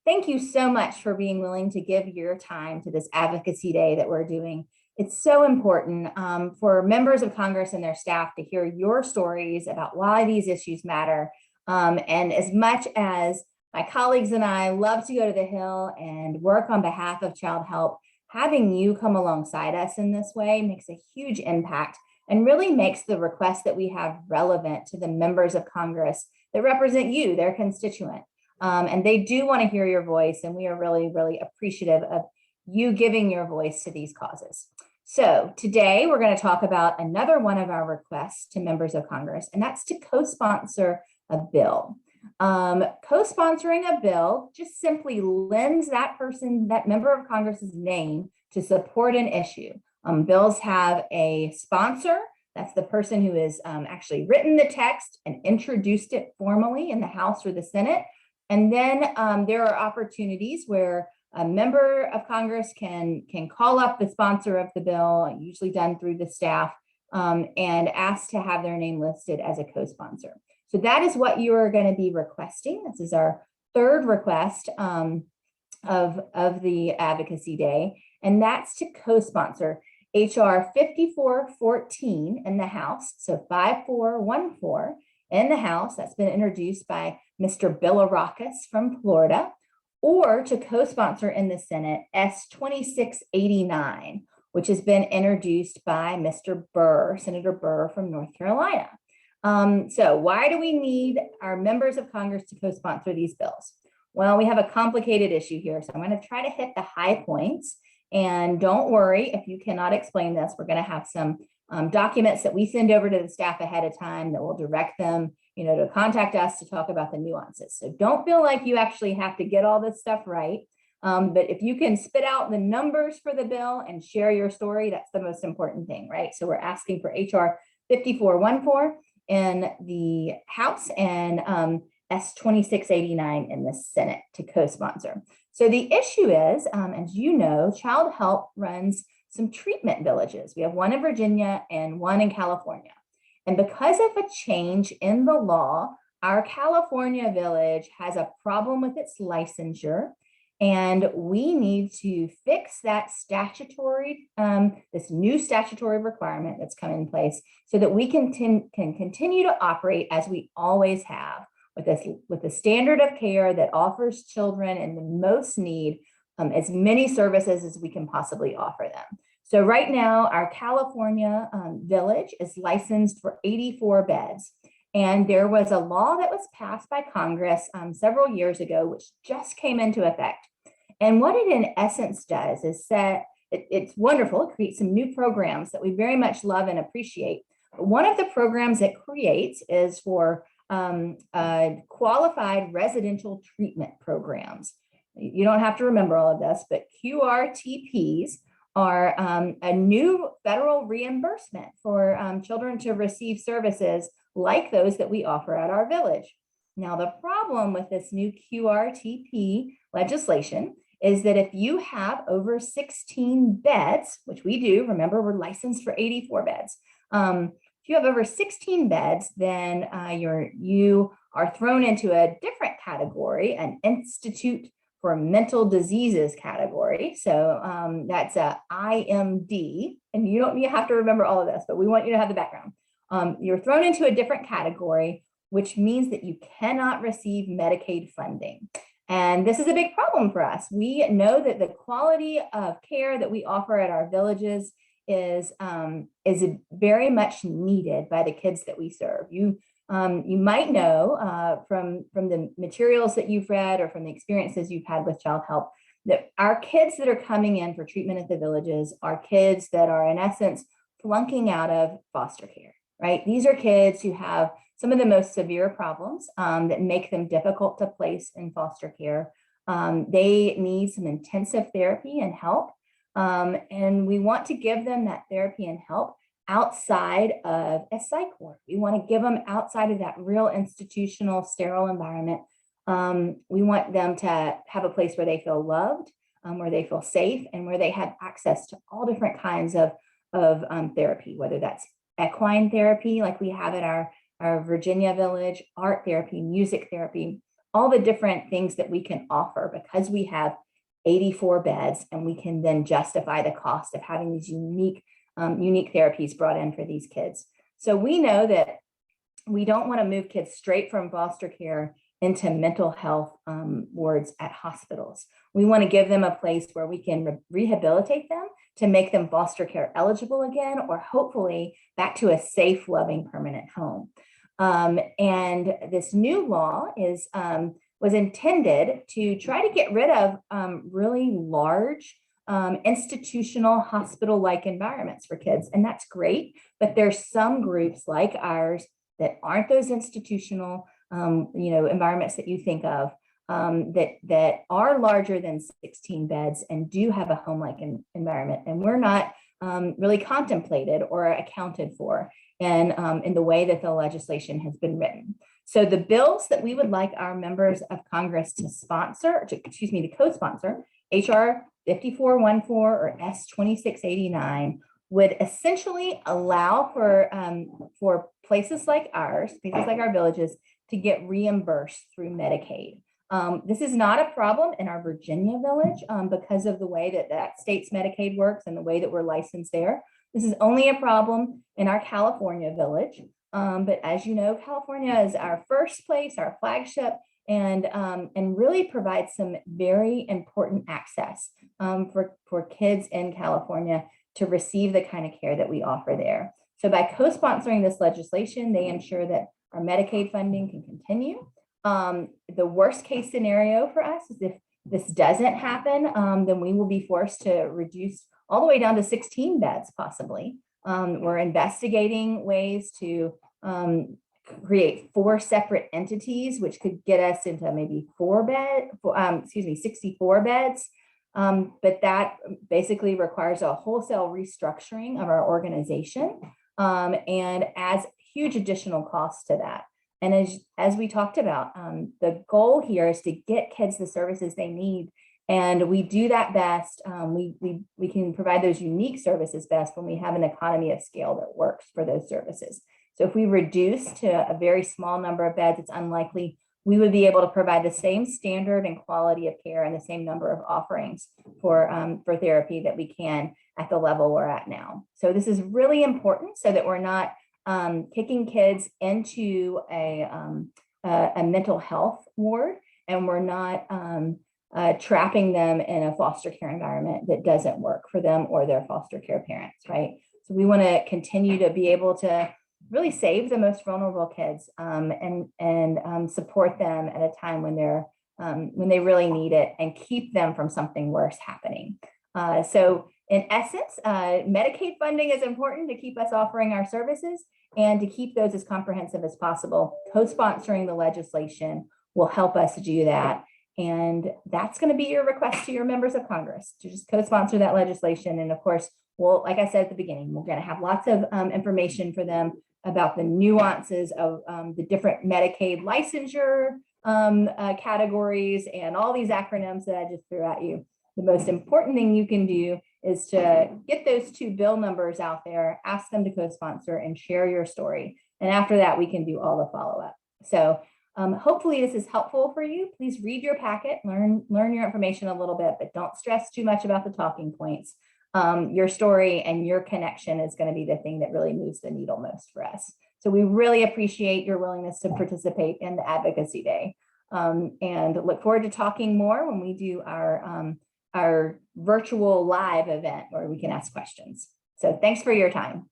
Thank you so much for being willing to give your time to this advocacy day that we're doing. It's so important for members of Congress and their staff to hear your stories about why these issues matter. And as much as my colleagues and I love to go to the Hill and work on behalf of Childhelp, having you come alongside us in this way makes a huge impact and really makes the request that we have relevant to the members of Congress that represent you, their constituent. And they do want to hear your voice, and we are really, really appreciative of you giving your voice to these causes. So today we're going to talk about another one of our requests to members of Congress, and that's to co-sponsor a bill. Co-sponsoring a bill just simply lends that person, that member of Congress's name to support an issue. Bills have a sponsor. That's the person who has actually written the text and introduced it formally in the House or the Senate. And then there are opportunities where a member of Congress can call up the sponsor of the bill, usually done through the staff, and ask to have their name listed as a co-sponsor. So that is what you are going to be requesting. This is our third request of the Advocacy Day, and that's to co-sponsor HR 5414 in the House, so 5414 in the House. That's been introduced by Mr. Bilirakis from Florida, or to co-sponsor in the Senate S 2689, which has been introduced by Mr. Burr, Senator Burr from North Carolina. So why do we need our members of Congress to co-sponsor these bills? Well, we have a complicated issue here, so I'm going to try to hit the high points. And don't worry if you cannot explain this. We're going to have some documents that we send over to the staff ahead of time that will direct them, to contact us to talk about the nuances. So don't feel like you actually have to get all this stuff right. But if you can spit out the numbers for the bill and share your story, that's the most important thing, right? So we're asking for HR 5414 in the House and S 2689 in the Senate to co-sponsor. So the issue is, as you know, Childhelp runs some treatment villages. We have one in Virginia and one in California. And because of a change in the law, our California village has a problem with its licensure, and we need to fix that statutory, this new statutory requirement that's come in place so that we can continue to operate as we always have, with a standard of care that offers children in the most need as many services as we can possibly offer them. So right now, our California village is licensed for 84 beds. And there was a law that was passed by Congress several years ago, which just came into effect. And what it in essence does is it's wonderful. It creates some new programs that we very much love and appreciate. But one of the programs it creates is for qualified residential treatment programs. You don't have to remember all of this, but QRTPs are a new federal reimbursement for children to receive services like those that we offer at our village. Now, the problem with this new QRTP legislation is that if you have over 16 beds, which we do, remember we're licensed for 84 beds, if you have over 16 beds, then you are thrown into a different category, an Institute for Mental Diseases category. So that's a IMD, and you have to remember all of this, but we want you to have the background. You're thrown into a different category, which means that you cannot receive Medicaid funding. And this is a big problem for us. We know that the quality of care that we offer at our villages is very much needed by the kids that we serve. You might know from the materials that you've read or from the experiences you've had with Childhelp that our kids that are coming in for treatment at the villages are kids that are in essence flunking out of foster care, right? These are kids who have some of the most severe problems that make them difficult to place in foster care. They need some intensive therapy and help. And we want to give them that therapy and help outside of a psych ward. We want to give them outside of that real institutional, sterile environment. We want them to have a place where they feel loved, where they feel safe, and where they have access to all different kinds of therapy, whether that's equine therapy, like we have at our Virginia village, art therapy, music therapy, all the different things that we can offer because we have 84 beds, and we can then justify the cost of having these unique therapies brought in for these kids. So we know that we don't want to move kids straight from foster care into mental health wards at hospitals. We want to give them a place where we can rehabilitate them to make them foster care eligible again, or hopefully back to a safe, loving, permanent home. And this new law was intended to try to get rid of really large institutional hospital-like environments for kids. And that's great, but there's some groups like ours that aren't those institutional environments that you think of, that are larger than 16 beds and do have a home-like environment. And we're not really contemplated or accounted for in the way that the legislation has been written. So the bills that we would like our members of Congress to to co-sponsor, HR 5414 or S 2689, would essentially allow for places like ours, places like our villages, to get reimbursed through Medicaid. This is not a problem in our Virginia village because of the way that state's Medicaid works and the way that we're licensed there. This is only a problem in our California village. But as you know, California is our first place, our flagship, and really provides some very important access for kids in California to receive the kind of care that we offer there. So by co-sponsoring this legislation, they ensure that our Medicaid funding can continue. The worst case scenario for us is if this doesn't happen, then we will be forced to reduce all the way down to 16 beds possibly. We're investigating ways to create 4 separate entities, which could get us into maybe 64 beds. But that basically requires a wholesale restructuring of our organization and adds huge additional costs to that. And as we talked about, the goal here is to get kids the services they need. And we do that best. We can provide those unique services best when we have an economy of scale that works for those services. So if we reduce to a very small number of beds, it's unlikely we would be able to provide the same standard and quality of care and the same number of offerings for therapy that we can at the level we're at now. So this is really important so that we're not kicking kids into a mental health ward, and we're not trapping them in a foster care environment that doesn't work for them or their foster care parents, right? So we want to continue to be able to really save the most vulnerable kids and support them at a time when they really need it, and keep them from something worse happening. So in essence, Medicaid funding is important to keep us offering our services and to keep those as comprehensive as possible. Co-sponsoring the legislation will help us do that. And that's going to be your request to your members of Congress, to just co-sponsor that legislation. And of course, well, like I said at the beginning, we're going to have lots of information for them about the nuances of the different Medicaid licensure categories and all these acronyms that I just threw at you. The most important thing you can do is to get those 2 bill numbers out there, ask them to co-sponsor, and share your story. And after that, we can do all the follow-up. So hopefully this is helpful for you. Please read your packet, learn your information a little bit, but don't stress too much about the talking points. Your story and your connection is going to be the thing that really moves the needle most for us. So we really appreciate your willingness to participate in the Advocacy Day, and look forward to talking more when we do our virtual live event where we can ask questions. So thanks for your time.